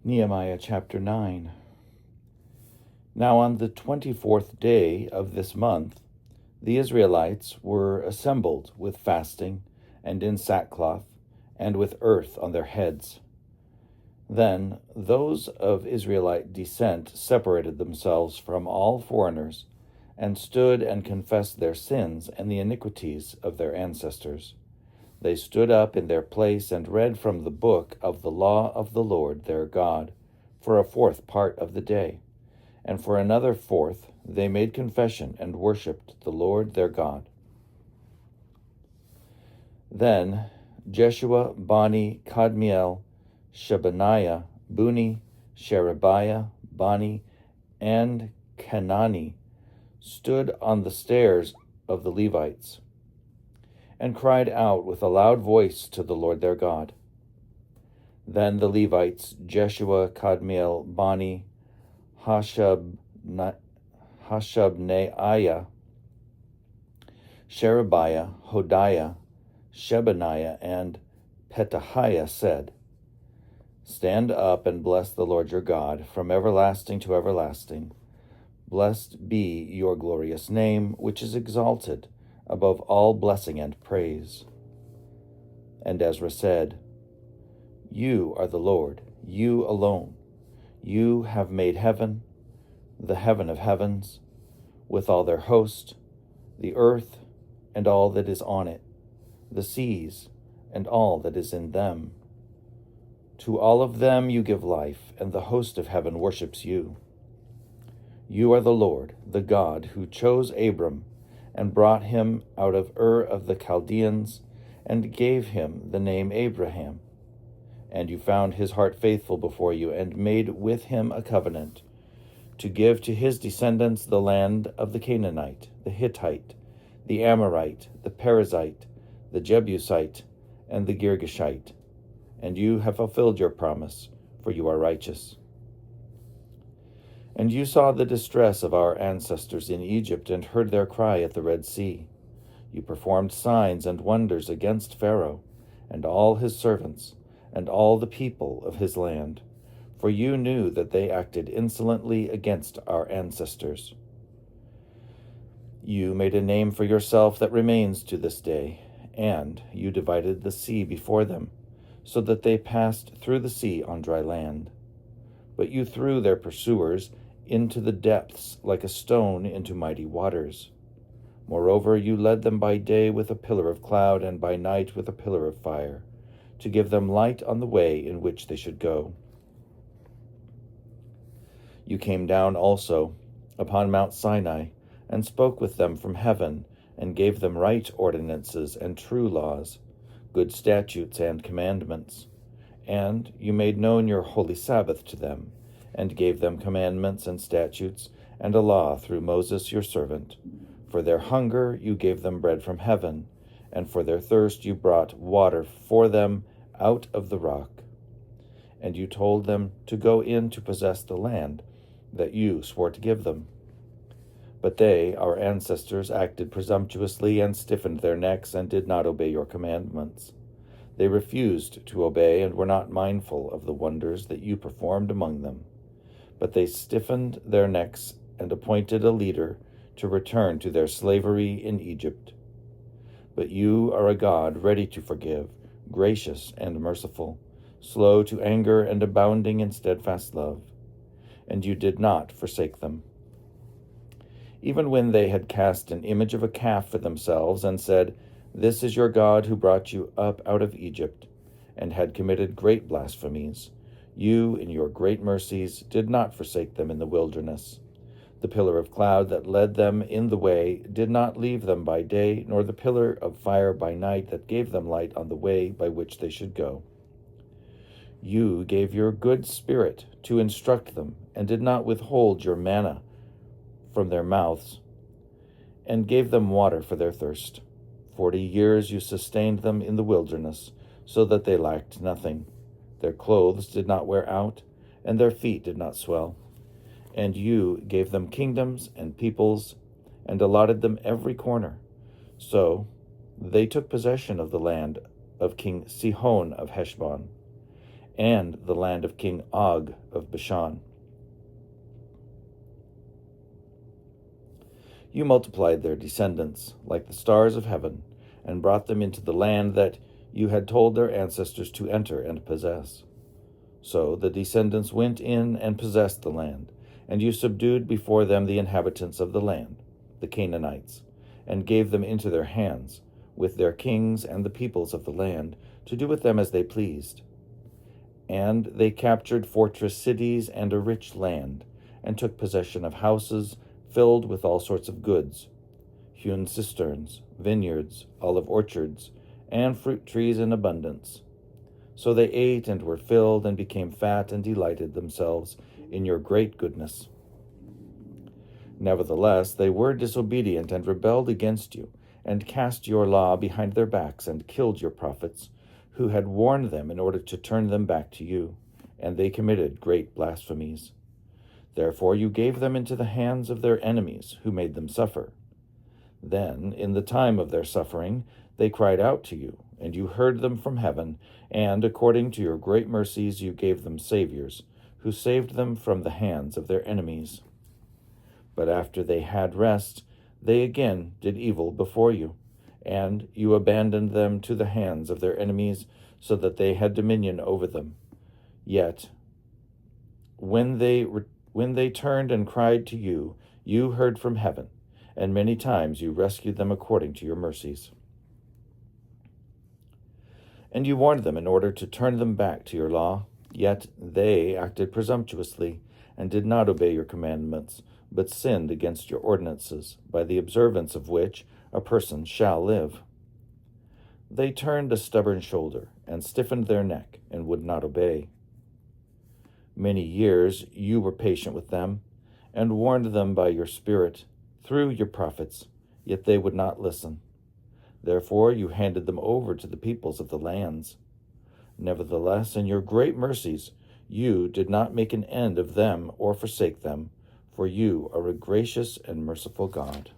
Nehemiah chapter 9. Now on the 24th day of this month, the Israelites were assembled with fasting and in sackcloth and with earth on their heads. Then those of Israelite descent separated themselves from all foreigners and stood and confessed their sins and the iniquities of their ancestors. They stood up in their place and read from the book of the law of the Lord their God for a fourth part of the day. And for another fourth they made confession and worshipped the Lord their God. Then Jeshua, Bani, Kadmiel, Shebaniah, Buni, Sherebiah, Bani, and Kenani stood on the stairs of the Levites and cried out with a loud voice to the Lord their God. Then the Levites, Jeshua, Kadmiel, Bani, Hashabneiah, Sherebiah, Hodiah, Shebaniah, and Petahiah said, Stand up and bless the Lord your God from everlasting to everlasting. Blessed be your glorious name, which is exalted above all blessing and praise. And Ezra said, You are the Lord, you alone. You have made heaven, the heaven of heavens, with all their host, the earth and all that is on it, the seas and all that is in them. To all of them you give life, and the host of heaven worships you. You are the Lord, the God, who chose Abram and brought him out of Ur of the Chaldeans and gave him the name Abraham. And you found his heart faithful before you and made with him a covenant to give to his descendants the land of the Canaanite, the Hittite, the Amorite, the Perizzite, the Jebusite, and the Girgashite. And you have fulfilled your promise, for you are righteous. And you saw the distress of our ancestors in Egypt and heard their cry at the Red Sea. You performed signs and wonders against Pharaoh and all his servants and all the people of his land, for you knew that they acted insolently against our ancestors. You made a name for yourself that remains to this day, and you divided the sea before them, so that they passed through the sea on dry land. But you threw their pursuers into the depths like a stone into mighty waters. Moreover, you led them by day with a pillar of cloud, and by night with a pillar of fire, to give them light on the way in which they should go. You came down also upon Mount Sinai, and spoke with them from heaven, and gave them right ordinances and true laws, good statutes and commandments. And you made known your holy Sabbath to them, and gave them commandments and statutes, and a law through Moses your servant. For their hunger you gave them bread from heaven, and for their thirst you brought water for them out of the rock. And you told them to go in to possess the land that you swore to give them. But they, our ancestors, acted presumptuously and stiffened their necks and did not obey your commandments. They refused to obey and were not mindful of the wonders that you performed among them. But they stiffened their necks and appointed a leader to return to their slavery in Egypt. But you are a God ready to forgive, gracious and merciful, slow to anger and abounding in steadfast love. And you did not forsake them. Even when they had cast an image of a calf for themselves and said, This is your God who brought you up out of Egypt, and had committed great blasphemies, you, in your great mercies, did not forsake them in the wilderness. The pillar of cloud that led them in the way did not leave them by day, nor the pillar of fire by night that gave them light on the way by which they should go. You gave your good spirit to instruct them, and did not withhold your manna from their mouths, and gave them water for their thirst. 40 years you sustained them in the wilderness, so that they lacked nothing. Their clothes did not wear out, and their feet did not swell. And you gave them kingdoms and peoples, and allotted them every corner. So they took possession of the land of King Sihon of Heshbon, and the land of King Og of Bashan. You multiplied their descendants like the stars of heaven, and brought them into the land that you had told their ancestors to enter and possess. So the descendants went in and possessed the land, and you subdued before them the inhabitants of the land, the Canaanites, and gave them into their hands, with their kings and the peoples of the land, to do with them as they pleased. And they captured fortress cities and a rich land, and took possession of houses filled with all sorts of goods, hewn cisterns, vineyards, olive orchards, and fruit trees in abundance. So they ate and were filled and became fat and delighted themselves in your great goodness. Nevertheless, they were disobedient and rebelled against you, and cast your law behind their backs and killed your prophets, who had warned them in order to turn them back to you, and they committed great blasphemies. Therefore you gave them into the hands of their enemies, who made them suffer. Then, in the time of their suffering, they cried out to you, and you heard them from heaven, and according to your great mercies you gave them saviors, who saved them from the hands of their enemies. But after they had rest, they again did evil before you, and you abandoned them to the hands of their enemies, so that they had dominion over them. Yet, when they turned and cried to you, you heard from heaven, and many times you rescued them according to your mercies. And you warned them in order to turn them back to your law, yet they acted presumptuously, and did not obey your commandments, but sinned against your ordinances, by the observance of which a person shall live. They turned a stubborn shoulder, and stiffened their neck, and would not obey. Many years you were patient with them, and warned them by your Spirit, through your prophets, yet they would not listen. Therefore you handed them over to the peoples of the lands. Nevertheless, in your great mercies, you did not make an end of them or forsake them, for you are a gracious and merciful God.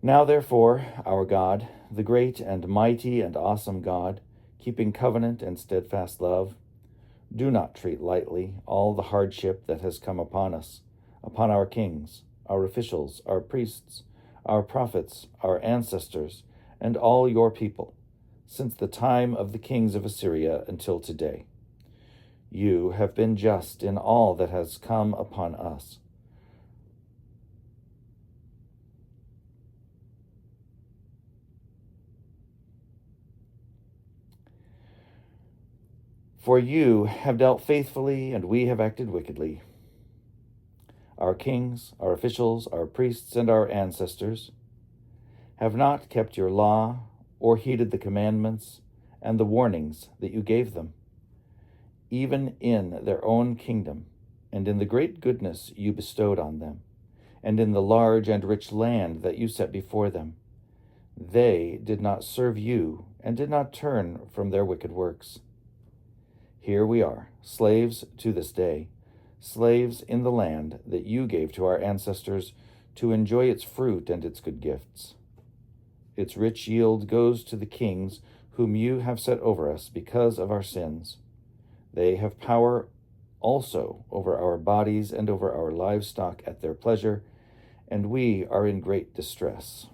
Now therefore, our God, the great and mighty and awesome God, keeping covenant and steadfast love, do not treat lightly all the hardship that has come upon us, upon our kings, our officials, our priests, our prophets, our ancestors, and all your people, since the time of the kings of Assyria until today. You have been just in all that has come upon us. For you have dealt faithfully, and we have acted wickedly. Our kings, our officials, our priests, and our ancestors have not kept your law or heeded the commandments and the warnings that you gave them, even in their own kingdom, and in the great goodness you bestowed on them, and in the large and rich land that you set before them. They did not serve you and did not turn from their wicked works. Here we are, slaves to this day, slaves in the land that you gave to our ancestors to enjoy its fruit and its good gifts. Its rich yield goes to the kings whom you have set over us because of our sins. They have power also over our bodies and over our livestock at their pleasure, and we are in great distress.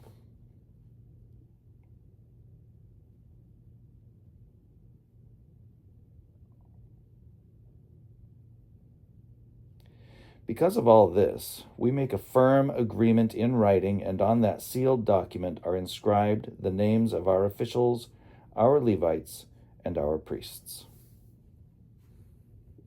Because of all this, we make a firm agreement in writing, and on that sealed document are inscribed the names of our officials, our Levites, and our priests.